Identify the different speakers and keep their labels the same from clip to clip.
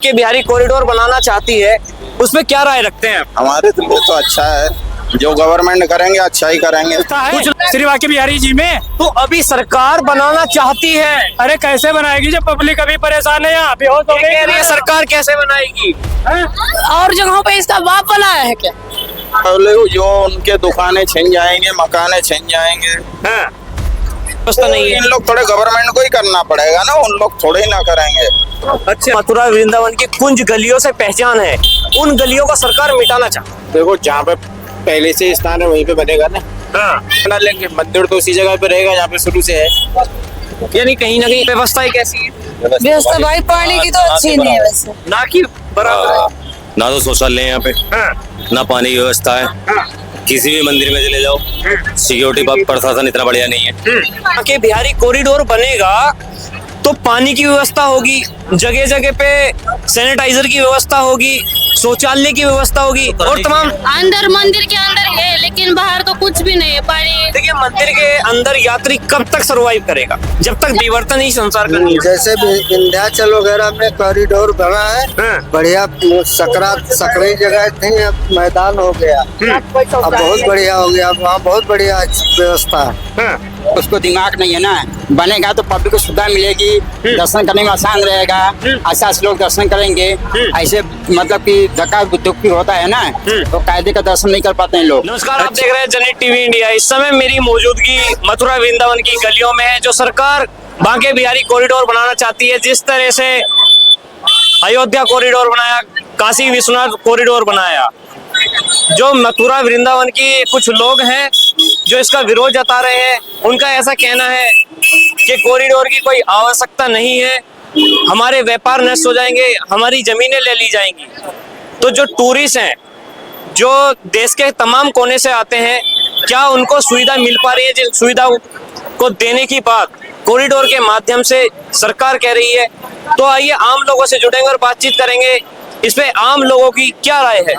Speaker 1: के बिहारी कॉरिडोर बनाना चाहती है, उसमें क्या राय रखते हैं?
Speaker 2: हमारे लिए तो अच्छा है, जो गवर्नमेंट करेंगे अच्छा ही करेंगे।
Speaker 1: कुछ
Speaker 3: श्री वाके बिहारी जी में
Speaker 1: तो अभी सरकार बनाना चाहती है,
Speaker 3: अरे कैसे बनाएगी जब पब्लिक अभी परेशान है, यहाँ बेहोश हो
Speaker 1: ये कह रही है
Speaker 3: गई
Speaker 1: सरकार कैसे बनाएगी?
Speaker 4: और जगहों पे इसका बाप बनाया है क्या?
Speaker 2: पहले जो उनके दुकानें छिन जाएंगे, मकाने छिन जाएंगे।
Speaker 1: व्यवस्था नहीं है।
Speaker 2: इन लोग थोड़े गवर्नमेंट को ही करना पड़ेगा ना, उन लोग थोड़े ही ना करेंगे।
Speaker 1: अच्छा, मथुरा वृंदावन की कुंज गलियों से पहचान है, उन गलियों को सरकार मिटाना चाहती है।
Speaker 5: देखो जहाँ पे पहले से स्थान है वहीं पे बनेगा ना। बना लेंगे, मंदिर तो उसी जगह पे रहेगा जहाँ पे शुरू से है।
Speaker 1: यानी कहीं ना कहीं व्यवस्था ही कैसी है?
Speaker 4: व्यवस्था भाई पानी की तो अच्छी नहीं है वैसे।
Speaker 1: ना कि बराबर है।
Speaker 6: ना तो शौचालय है यहाँ पे, ना पानी की व्यवस्था है। किसी भी मंदिर में चले जाओ, सिक्योरिटी प्रशासन इतना बढ़िया नहीं है।
Speaker 1: के बिहारी कॉरिडोर बनेगा तो पानी की व्यवस्था होगी, जगह जगह पे सैनिटाइजर की व्यवस्था होगी, शौचालय की व्यवस्था होगी और तमाम।
Speaker 4: अंदर मंदिर के अंदर है लेकिन बाहर तो कुछ भी नहीं है, पानी।
Speaker 1: देखिए, मंदिर के अंदर यात्री कब तक सर्वाइव करेगा? जब तक विवर्तन ही संसार का नियम।
Speaker 7: जैसे विंध्याचल वगैरह में कॉरिडोर बना है, बढ़िया सकरी जगह थी, अब मैदान हो गया, अब बहुत बढ़िया हो गया, वहाँ बहुत बढ़िया व्यवस्था है।
Speaker 8: उसको दिमाग नहीं है ना, बनेगा तो पब्लिक को सुविधा मिलेगी, दर्शन करने में आसान रहेगा, आसानी से लोग दर्शन करेंगे। ऐसे मतलब कि धक्का दुख होता है ना, तो कायदे का दर्शन नहीं कर पाते हैं लोग।
Speaker 1: नमस्कार, आप देख रहे हैं जनहित टीवी इंडिया। इस समय मेरी मौजूदगी मथुरा वृंदावन की गलियों में है, जो सरकार बांके बिहारी कॉरिडोर बनाना चाहती है। जिस तरह से अयोध्या कॉरिडोर बनाया, काशी विश्वनाथ कॉरिडोर बनाया, जो मथुरा वृंदावन की कुछ लोग हैं जो इसका विरोध जता रहे हैं, उनका ऐसा कहना है कि कॉरिडोर की कोई आवश्यकता नहीं है, हमारे व्यापार नष्ट हो जाएंगे, हमारी जमीनें ले ली जाएंगी। तो जो टूरिस्ट हैं, जो देश के तमाम कोने से आते हैं, क्या उनको सुविधा मिल पा रही है? जिस सुविधा को देने की बात कॉरिडोर के माध्यम से सरकार कह रही है। तो आइए आम लोगों से जुड़ेंगे और बातचीत करेंगे, इस पे आम लोगों की क्या राय है।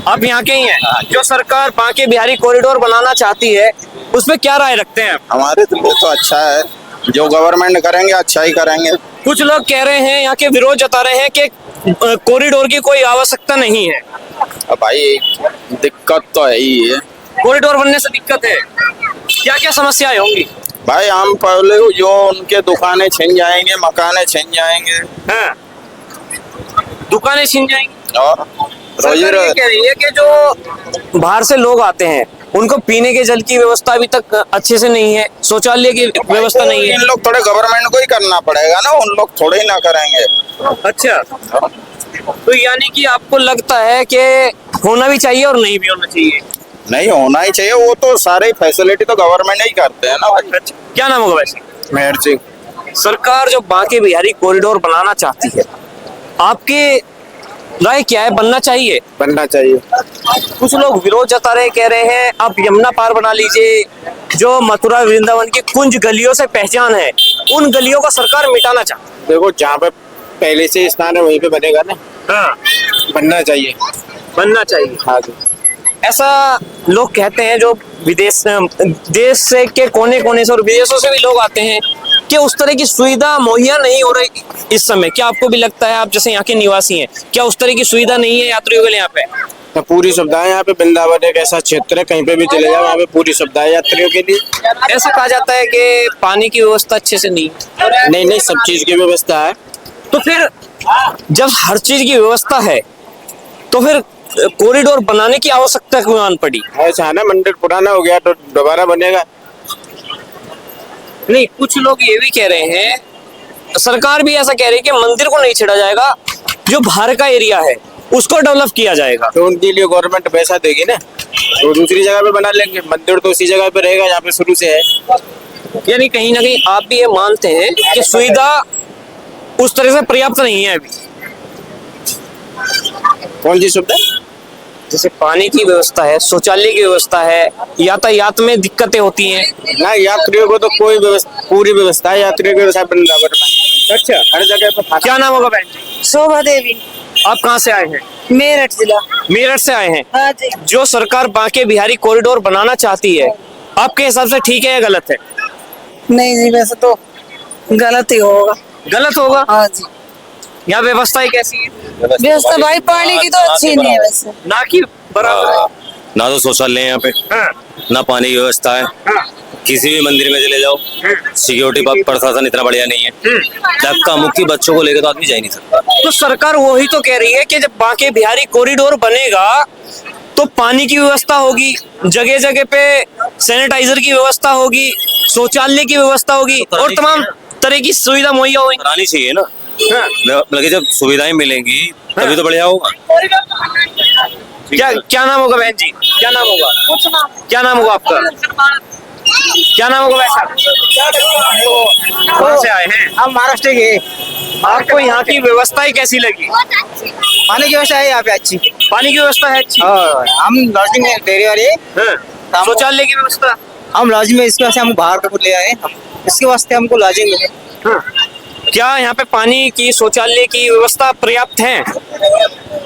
Speaker 1: आप यहाँ के ही हैं, जो सरकार बांके बिहारी कॉरिडोर बनाना चाहती है, उसमें क्या राय रखते हैं?
Speaker 2: हमारे लिए तो अच्छा है, जो गवर्नमेंट करेंगे अच्छा ही करेंगे।
Speaker 1: कुछ लोग कह रहे हैं, यहाँ के विरोध जता रहे हैं कि कॉरिडोर की कोई आवश्यकता नहीं है।
Speaker 2: अब भाई दिक्कत तो है ही है,
Speaker 1: कॉरिडोर बनने से दिक्कत है, क्या क्या समस्याएं होंगी?
Speaker 2: भाई हम पहले जो उनके दुकानें छिन जाएंगे, मकाने छिन जाएंगे।
Speaker 1: दुकानें छिन जाएंगी
Speaker 2: और
Speaker 1: सरकार ये कह रही है कि जो बाहर से लोग आते हैं, उनको पीने के जल की व्यवस्था अभी तक अच्छे से नहीं है, शौचालय की व्यवस्था नहीं है।
Speaker 2: इन लोग थोड़े गवर्नमेंट को ही करना पड़ेगा ना, उन लोग थोड़े ही ना करेंगे।
Speaker 1: अच्छा, तो यानी कि आपको लगता है कि होना भी चाहिए और नहीं भी होना चाहिए?
Speaker 2: नहीं होना ही चाहिए, वो तो सारे फैसिलिटी तो गवर्नमेंट ही करते हैं ना भाई।
Speaker 1: क्या नाम होगा वैसे?
Speaker 2: मेहर सिंह।
Speaker 1: सरकार जो बांके बिहारी कॉरिडोर बनाना चाहती है, आपके राय क्या है? बनना चाहिए?
Speaker 5: बनना चाहिए।
Speaker 1: कुछ लोग विरोध जता रहे, कह रहे हैं आप यमुना पार बना लीजिए, जो मथुरा वृंदावन की कुंज गलियों से पहचान है, उन गलियों को सरकार मिटाना चाहती है।
Speaker 5: देखो जहाँ पे पहले से स्थान है वहीं पे बनेगा ना। बनना चाहिए।
Speaker 1: बनना चाहिए,
Speaker 5: हाँ जी।
Speaker 1: ऐसा लोग कहते हैं, जो देश से के कोने कोने से और विदेशों से भी लोग आते हैं, कि उस तरह की सुविधा मुहैया नहीं हो रही इस समय। क्या आपको भी लगता है, आप जैसे यहाँ के निवासी हैं, क्या उस तरह की सुविधा नहीं है यात्रियों के लिए यहाँ पे?
Speaker 5: तो पूरी सुविधा है यहाँ पे। वृंदावन एक ऐसा क्षेत्र है, कहीं पे भी चले जाओ वहाँ पे पूरी सुविधा है यात्रियों के लिए।
Speaker 1: ऐसा कहा जाता है कि पानी की व्यवस्था अच्छे से नहीं है।
Speaker 5: नहीं, सब चीज की व्यवस्था है।
Speaker 1: तो फिर जब हर चीज की व्यवस्था है, तो फिर कॉरिडोर बनाने की आवश्यकता क्यों आन पड़ी?
Speaker 5: ऐसा है ना, मंदिर पुराना हो गया तो दोबारा बनेगा।
Speaker 1: नहीं, कुछ लोग ये भी कह रहे हैं, सरकार भी ऐसा कह रही है कि मंदिर को नहीं छेड़ा जाएगा, जो बाहर का एरिया है उसको डेवलप किया जाएगा।
Speaker 5: तो उनके लिए गवर्नमेंट पैसा देगी ना, तो दूसरी जगह पे बना लेंगे। मंदिर तो उसी जगह पे रहेगा जहाँ पे शुरू से है।
Speaker 1: यानी कहीं ना कहीं आप भी ये मानते हैं कि सुविधा उस तरह से पर्याप्त नहीं है अभी?
Speaker 5: कौन सी सुविधा?
Speaker 1: जैसे पानी की व्यवस्था है, शौचालय की व्यवस्था है, यातायात में दिक्कतें होती हैं
Speaker 5: ना। यात्रियों को तो कोई पूरी व्यवस्था है यात्रियों की व्यवस्था वृंदावन में।
Speaker 1: अच्छा,
Speaker 5: हर जगह पे।
Speaker 1: क्या नाम होगा बहन जी?
Speaker 4: शोभा देवी।
Speaker 1: आप कहाँ से आए हैं?
Speaker 4: मेरठ जिला।
Speaker 1: मेरठ से आए हैं।
Speaker 4: हाँ जी।
Speaker 1: जो सरकार बांके बिहारी कॉरिडोर बनाना चाहती है, आपके हिसाब से ठीक है या गलत है?
Speaker 4: नहीं जी, वैसे तो गलत ही होगा।
Speaker 1: गलत होगा?
Speaker 4: हाँ जी।
Speaker 1: यहाँ व्यवस्थाएं कैसी है?
Speaker 9: व्यवस्था भाई पानी की तो अच्छी नहीं है वैसे।
Speaker 1: ना कि बराबर है।
Speaker 6: ना तो शौचालय है यहाँ पे,
Speaker 1: हाँ,
Speaker 6: ना पानी की व्यवस्था है।
Speaker 1: हाँ,
Speaker 6: किसी भी मंदिर में चले जाओ, सिक्योरिटी प्रशासन इतना बढ़िया नहीं है। धक्का मुक्की बच्चों को लेकर तो आदमी जा ही नहीं सकता।
Speaker 1: तो सरकार वही तो कह रही है कि जब बांके बिहारी कॉरिडोर बनेगा तो पानी की व्यवस्था होगी, जगह जगह पे सैनिटाइजर की व्यवस्था होगी, शौचालय की व्यवस्था होगी और तमाम तरह की सुविधा मुहैया होगी।
Speaker 6: करानी चाहिए ना,
Speaker 1: हाँ,
Speaker 6: बल्कि जब सुविधाएं मिलेंगी तभी तो बढ़िया होगा।
Speaker 1: क्या नाम होगा बहन जी? क्या नाम होगा? क्या नाम होगा आपका? क्या नाम होगा वैसा? कहाँ से आए हैं?
Speaker 8: हम महाराष्ट्र के।
Speaker 1: आपको यहाँ की व्यवस्थाएं कैसी लगी?
Speaker 8: पानी की व्यवस्था है यहाँ पे अच्छी।
Speaker 1: पानी की व्यवस्था है अच्छी?
Speaker 8: हम लॉजिंग में डेरी वाले,
Speaker 1: हाँ। शौचालय की व्यवस्था?
Speaker 8: हम लॉजिंग में इसके वास्ते हम बाहर का ले आए, इसके वास्ते हमको लॉजिंग मिले।
Speaker 1: हाँ। क्या यहाँ पे पानी की शौचालय की व्यवस्था पर्याप्त है?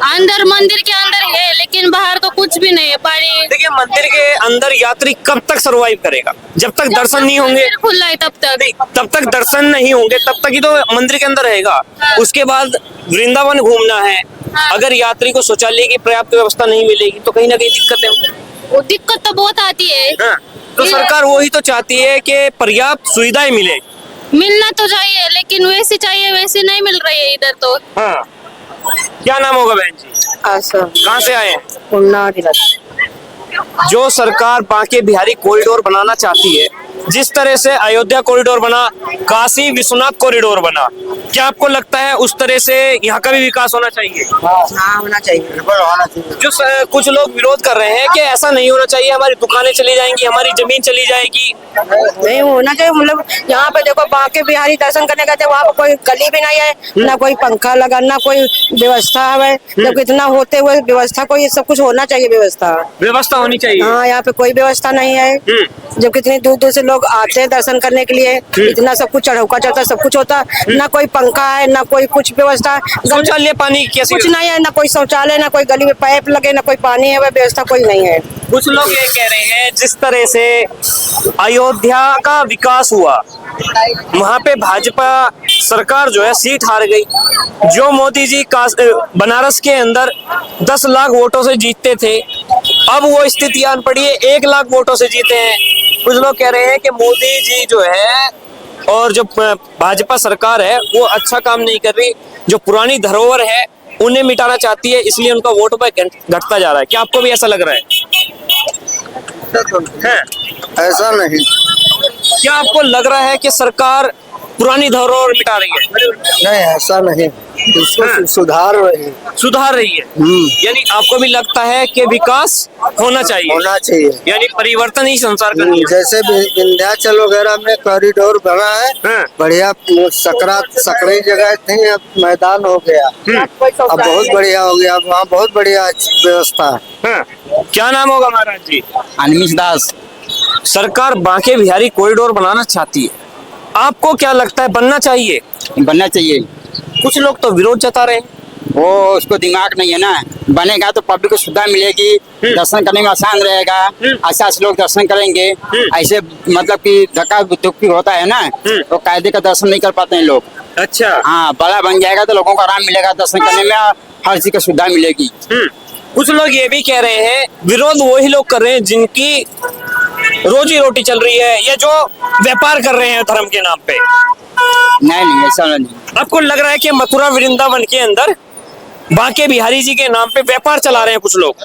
Speaker 4: अंदर मंदिर के अंदर है लेकिन बाहर तो कुछ भी नहीं है पानी।
Speaker 1: देखिए मंदिर के अंदर यात्री कब तक सरवाइव करेगा? जब तक दर्शन नहीं होंगे,
Speaker 4: मंदिर खुला है तब तक।
Speaker 1: तब तक दर्शन नहीं होंगे तब तक ही तो मंदिर के अंदर रहेगा। उसके बाद वृंदावन घूमना है, अगर यात्री को शौचालय की पर्याप्त व्यवस्था नहीं मिलेगी तो कहीं ना कहीं दिक्कतें होंगी।
Speaker 4: वो दिक्कत तो बहुत आती है।
Speaker 1: हाँ, तो सरकार वही तो चाहती है कि पर्याप्त सुविधाएं मिले।
Speaker 4: मिलना तो चाहिए लेकिन वैसी चाहिए वैसी नहीं मिल रही है इधर तो।
Speaker 1: हाँ। क्या नाम होगा बहन जी? कहाँ से आए हैं? जो सरकार बांके बिहारी कॉरिडोर बनाना चाहती है, जिस तरह से अयोध्या कॉरिडोर बना, काशी विश्वनाथ कॉरिडोर बना, क्या आपको लगता है उस तरह से यहाँ का भी विकास होना चाहिए?
Speaker 8: हाँ होना चाहिए, बिल्कुल होना चाहिए।
Speaker 1: जो कुछ लोग विरोध कर रहे हैं कि ऐसा नहीं होना चाहिए, हमारी दुकानें चली जाएंगी, हमारी जमीन चली जाएगी।
Speaker 9: नहीं होना चाहिए, मतलब यहाँ पे देखो बांके बिहारी दर्शन करने गए थे, वहाँ पे कोई गली भी नहीं है, ना कोई पंखा लगा, ना कोई व्यवस्था है। जब इतना होते हुए व्यवस्था को ये सब कुछ होना चाहिए,
Speaker 1: व्यवस्था होनी चाहिए।
Speaker 9: हाँ, यहाँ पे कोई व्यवस्था नहीं है। जब कितनी दूर दूर से लोग आते हैं दर्शन करने के लिए, इतना सब कुछ चढ़ौका चढ़ता सब कुछ होता, ना कोई पंखा है, ना कोई कुछ व्यवस्था।
Speaker 1: शौचालय पानी कैसे?
Speaker 9: कुछ नहीं है, ना कोई शौचालय, ना कोई गली में पाइप लगे, ना कोई पानी है, वह व्यवस्था कोई नहीं है।
Speaker 1: कुछ लोग ये कह रहे हैं जिस तरह से अयोध्या का विकास हुआ, वहां पे भाजपा सरकार जो है सीट हार गई। जो मोदी जी बनारस के अंदर 10 लाख वोटों से जीतते थे, अब वो स्थिति आन पड़ी है 1 लाख वोटों से जीते हैं। कुछ लोग कह रहे हैं कि मोदी जी जो है और जो भाजपा सरकार है वो अच्छा काम नहीं कर रही, जो पुरानी धरोहर है उन्हें मिटाना चाहती है, इसलिए उनका वोट बैंक घटता जा रहा है। क्या आपको भी ऐसा लग रहा है?
Speaker 7: ऐसा नहीं।
Speaker 1: क्या आपको लग रहा है कि सरकार पुरानी धरोहर मिटा रही है?
Speaker 7: नहीं, ऐसा नहीं, इसको सुधार रही है।
Speaker 1: सुधार रही है, यानी आपको भी लगता है कि विकास होना चाहिए, यानी परिवर्तन ही संसार का नियम।
Speaker 7: जैसे विंध्याचल वगैरह में कॉरिडोर बना है,
Speaker 1: हाँ।
Speaker 7: बढ़िया। सकरी जगह थी, अब मैदान हो गया, अब बहुत बढ़िया हो गया, वहाँ बहुत बढ़िया व्यवस्था है।
Speaker 1: हाँ। क्या नाम होगा महाराज जी?
Speaker 8: अनिमिष दास।
Speaker 1: सरकार बांके बिहारी कॉरिडोर बनाना चाहती है, आपको क्या लगता है बनना चाहिए?
Speaker 8: बनना चाहिए।
Speaker 1: कुछ लोग तो विरोध जता रहे हैं।
Speaker 8: वो उसको दिमाग नहीं है ना, बनेगा तो पब्लिक को सुविधा मिलेगी, दर्शन करने में आसान रहेगा, अच्छा से लोग दर्शन करेंगे। ऐसे मतलब कि धक्का धुक्की होता है ना, तो कायदे का दर्शन नहीं कर पाते हैं लोग।
Speaker 1: अच्छा।
Speaker 8: हाँ, बड़ा बन जाएगा तो लोगों को आराम मिलेगा दर्शन करने में, हर चीज की सुविधा मिलेगी।
Speaker 1: कुछ लोग ये भी कह रहे हैं, विरोध वही लोग कर रहे हैं जिनकी रोजी रोटी चल रही है या जो व्यापार कर रहे हैं धर्म के नाम पे।
Speaker 8: नहीं, ऐसा नहीं।
Speaker 1: आपको लग रहा है कि मथुरा वृंदावन के अंदर बांके बिहारी जी के नाम पे व्यापार चला रहे हैं कुछ लोग?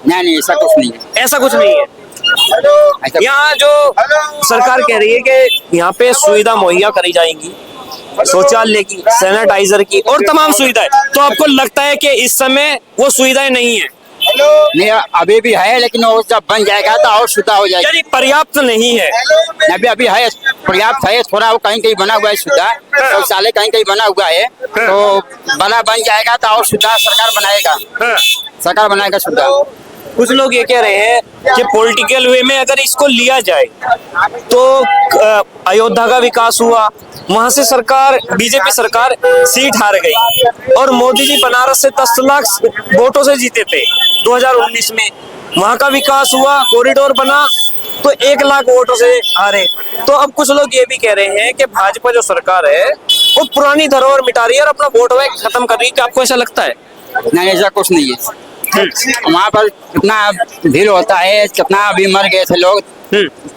Speaker 8: नहीं, ऐसा कुछ नहीं है।
Speaker 1: ऐसा कुछ नहीं है। यहाँ जो सरकार कह रही है कि यहाँ पे सुविधा मुहैया करी जाएंगी, शौचालय की, सैनिटाइजर की और तमाम सुविधाएं, तो आपको लगता है कि इस समय वो सुविधाएं नहीं है?
Speaker 8: नहीं, अभी भी है, लेकिन वो जब बन जाएगा तो और सुविधा हो जाएगी।
Speaker 1: यानी पर्याप्त नहीं है?
Speaker 8: अभी है, पर्याप्त है, थोड़ा वो कहीं कहीं बना हुआ है सुविधा, शौचालय कहीं कहीं बना हुआ है, तो बना बन जाएगा तो और सुविधा सरकार बनाएगा, सरकार बनाएगा सुविधा।
Speaker 1: कुछ लोग ये कह रहे हैं कि पॉलिटिकल वे में अगर इसको लिया जाए तो अयोध्या का विकास हुआ, वहां से सरकार बीजेपी सरकार सीट हार गई और मोदी जी बनारस से 10 लाख वोटों से जीते थे 2019 में, वहां का विकास हुआ, कॉरिडोर बना तो 1 लाख वोटों से हारे। तो अब कुछ लोग ये भी कह रहे हैं कि भाजपा जो सरकार है वो पुरानी धरोहर मिटा रही है और अपना वोट बैंक खत्म कर रही है। क्या आपको ऐसा लगता है?
Speaker 8: नहीं, ऐसा कुछ नहीं है। वहाँ पर कितना भीड़ होता है, कितना अभी मर गए थे लोग,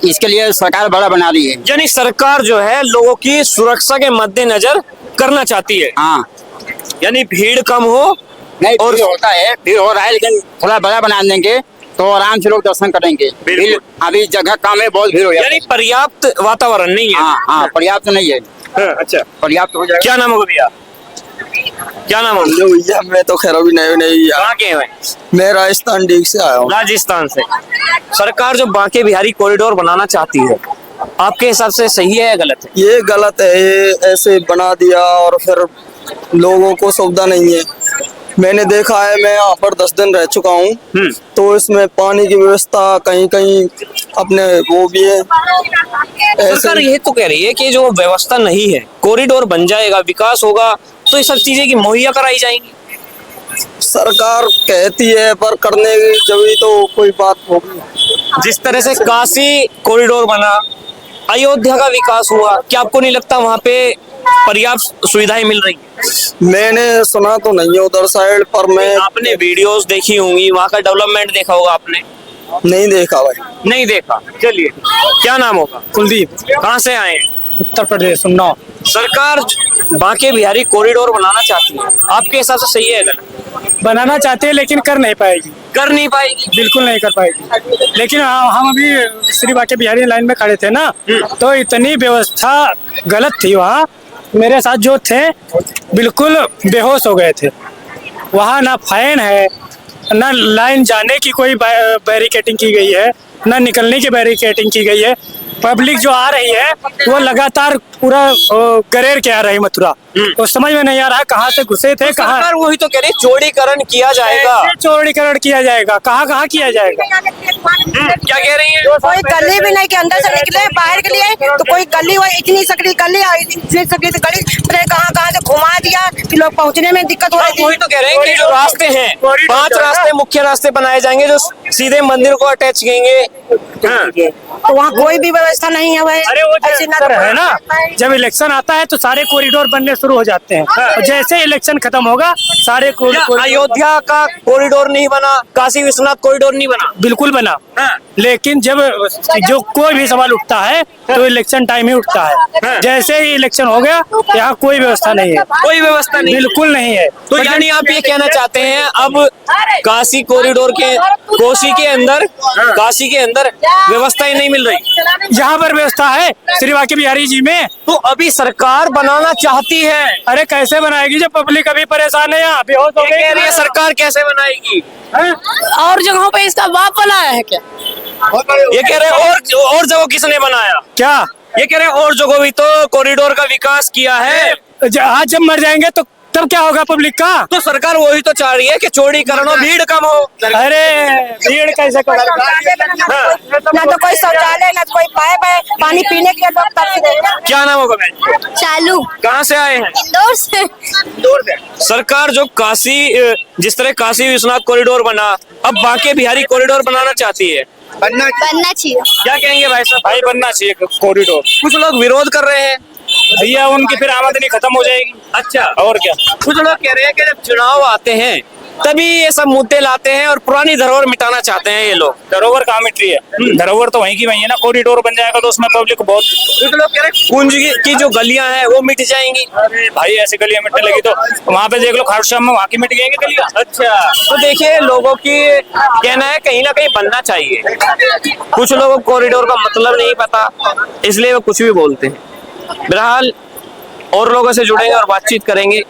Speaker 8: इसके लिए सरकार बड़ा बना रही है।
Speaker 1: यानी सरकार जो है लोगों की सुरक्षा के मद्देनजर करना चाहती है।
Speaker 8: हाँ,
Speaker 1: यानी भीड़ कम हो।
Speaker 8: नहीं
Speaker 1: और-
Speaker 8: भीड़ होता है, भीड़ हो रहा है, लेकिन थोड़ा बड़ा बना देंगे तो आराम से लोग दर्शन करेंगे।
Speaker 1: बिल्कुल।
Speaker 8: भीड़ अभी जगह कम है, बहुत भीड़ हो जाती है।
Speaker 1: यानी पर्याप्त वातावरण नहीं है।
Speaker 8: हाँ हाँ, पर्याप्त नहीं है,
Speaker 1: अच्छा,
Speaker 8: पर्याप्त हो जाएगा।
Speaker 1: क्या नाम होगा भैया? क्या नाम होगा?
Speaker 2: भैया मैं तो खैर अभी नहीं
Speaker 1: कहाँ के हैं?
Speaker 2: मैं राजस्थान डीग से आया हूँ।
Speaker 1: राजस्थान से। सरकार जो बांके बिहारी कॉरिडोर बनाना चाहती है, आपके हिसाब से सही है या गलत है?
Speaker 2: ये गलत है, ये ऐसे बना दिया और फिर लोगों को सुविधा नहीं है। मैंने देखा है, मैं यहाँ पर 10 दिन रह चुका हूँ, तो इसमें पानी की व्यवस्था कहीं कहीं अपने वो भी है।
Speaker 1: सरकार ये तो कह रही है कि जो व्यवस्था नहीं है, कॉरिडोर बन जाएगा, विकास होगा, तो ये सब चीजें की मुहैया कराई जाएंगी।
Speaker 2: सरकार कहती है पर करने की जब ही तो कोई बात होगी।
Speaker 1: जिस तरह से काशी कॉरिडोर बना, अयोध्या का विकास हुआ, क्या आपको नहीं लगता वहाँ पे पर्याप्त सुविधाएं मिल रही है?
Speaker 2: मैंने सुना तो नहीं है उधर साइड, पर मैं
Speaker 1: आपने वीडियोस देखी होंगी, वहाँ का डेवलपमेंट देखा होगा आपने?
Speaker 2: नहीं देखा भाई।
Speaker 1: नहीं देखा। चलिए, क्या नाम होगा?
Speaker 3: कुलदीप,
Speaker 1: कहाँ से आए हैं?
Speaker 3: उत्तर प्रदेश, उन्नाव।
Speaker 1: सरकार बांके बिहारी कॉरिडोर बनाना चाहती है, आपके हिसाब से सही है या गलत?
Speaker 3: बनाना चाहते हैं लेकिन कर नहीं पाएगी,
Speaker 1: कर नहीं पाएगी।
Speaker 3: बिल्कुल नहीं कर पाएगी। लेकिन हम अभी श्री बांके बिहारी लाइन में खड़े थे ना, तो इतनी व्यवस्था गलत थी वहाँ, मेरे साथ जो थे बिल्कुल बेहोश हो गए थे। वहाँ ना फाइन है, ना लाइन जाने की कोई बैरिकेटिंग की गई है, ना निकलने की बैरिकेटिंग की गई है। पब्लिक जो आ रही है वो लगातार पूरा गरेर के आ रही मथुरा, तो समझ में नहीं आ रहा कहाँ से घुसे थे, कहाँ
Speaker 1: सरकार वही तो कह रही है, चौड़ीकरण किया जाएगा।
Speaker 3: चौड़ीकरण किया जाएगा, कहाँ कहाँ किया जाएगा।
Speaker 1: क्या कह रही है?
Speaker 9: कोई गली भी नहीं कि अंदर से निकले बाहर के लिए, तो कोई गली वो इतनी सकरी गली, इतनी सकरी तो गली कहाँ कहाँ से घुमा दिया कि लोग पहुँचने में दिक्कत हो रही
Speaker 1: वही तो कह रहे हैं कि जो रास्ते हैं, 5 रास्ते मुख्य रास्ते बनाए जाएंगे जो सीधे मंदिर को अटैच करेंगे।
Speaker 9: थी। तो वहाँ कोई भी व्यवस्था नहीं है भाई।
Speaker 3: अरे वो
Speaker 9: ऐसी
Speaker 3: सर है ना, जब इलेक्शन आता है तो सारे कॉरिडोर बनने शुरू हो जाते हैं, और जैसे इलेक्शन खत्म होगा सारे
Speaker 1: क्या अयोध्या का कॉरिडोर नहीं बना, काशी विश्वनाथ कॉरिडोर नहीं बना?
Speaker 3: बिल्कुल बना। लेकिन जब जो कोई भी सवाल उठता है तो इलेक्शन टाइम ही उठता है। जैसे ही इलेक्शन हो गया यहाँ कोई व्यवस्था नहीं है,
Speaker 1: कोई व्यवस्था नहीं,
Speaker 3: बिल्कुल नहीं है।
Speaker 1: तो यानी आप ये कहना चाहते हैं अब काशी कॉरिडोर के काशी के अंदर व्यवस्थाएं नहीं मिल रही?
Speaker 3: जहाँ पर व्यवस्था है श्री बांके बिहारी जी में,
Speaker 1: तो अभी सरकार बनाना चाहती है।
Speaker 3: अरे कैसे बनाएगी जब पब्लिक अभी परेशान है, यहाँ बेहोश हो
Speaker 1: ये कह रही है
Speaker 3: गई।
Speaker 1: सरकार कैसे बनाएगी?
Speaker 4: और जगहों पे इसका बाप बनाया है क्या?
Speaker 1: ये कह रहे हैं और जगह किसने बनाया?
Speaker 3: क्या
Speaker 1: ये कह रहे हैं और जगह भी तो कॉरिडोर का विकास किया है।
Speaker 3: आज जब मर जाएंगे तो तब क्या होगा पब्लिक का?
Speaker 1: तो सरकार वही तो चाह रही है कि चौड़ीकरण हो, भीड़ कम हो।
Speaker 3: अरे भीड़ कैसे कम?
Speaker 9: ना तो कोई शौचालय, ना तो कोई पाइप है, पानी पीने के लिए लोग तरस रहे हैं।
Speaker 1: क्या नाम होगा बहन?
Speaker 4: चालू
Speaker 1: कहाँ से आए हैं?
Speaker 4: इंदौर से।
Speaker 1: सरकार जो जिस तरह काशी विश्वनाथ कॉरिडोर बना, अब बांके बिहारी कॉरिडोर बनाना चाहती है,
Speaker 4: बनना चाहिए।
Speaker 1: क्या कहेंगे भाई साहब?
Speaker 3: भाई बनना चाहिए कॉरिडोर।
Speaker 1: कुछ लोग विरोध कर रहे हैं।
Speaker 3: भैया उनकी फिर आमदनी खत्म हो जाएगी।
Speaker 1: अच्छा,
Speaker 3: और क्या?
Speaker 1: कुछ लोग कह रहे हैं कि जब चुनाव आते हैं तभी ये सब मुद्दे लाते हैं और पुरानी धरोहर मिटाना चाहते हैं ये लोग।
Speaker 3: धरोहर कहाँ मिट रही है? धरोहर तो वहीं की वहीं है ना। कॉरिडोर बन जाएगा तो उसमें पब्लिक बहुत।
Speaker 1: कुछ लोग कह रहे हैं कुंज की जो गलियां हैं वो मिट जाएंगी।
Speaker 3: भाई ऐसी गलियां मिटने लगी तो वहाँ पे देख लो, खाटूश्याम में वहाँ की मिट गई गलियां।
Speaker 1: अच्छा, तो देखिए लोगों की कहना है कहीं ना कहीं बनना चाहिए। कुछ लोगों को कॉरिडोर का मतलब नहीं पता, इसलिए वो कुछ भी बोलते हैं। बहरहाल और लोगों से जुड़ेंगे और बातचीत करेंगे।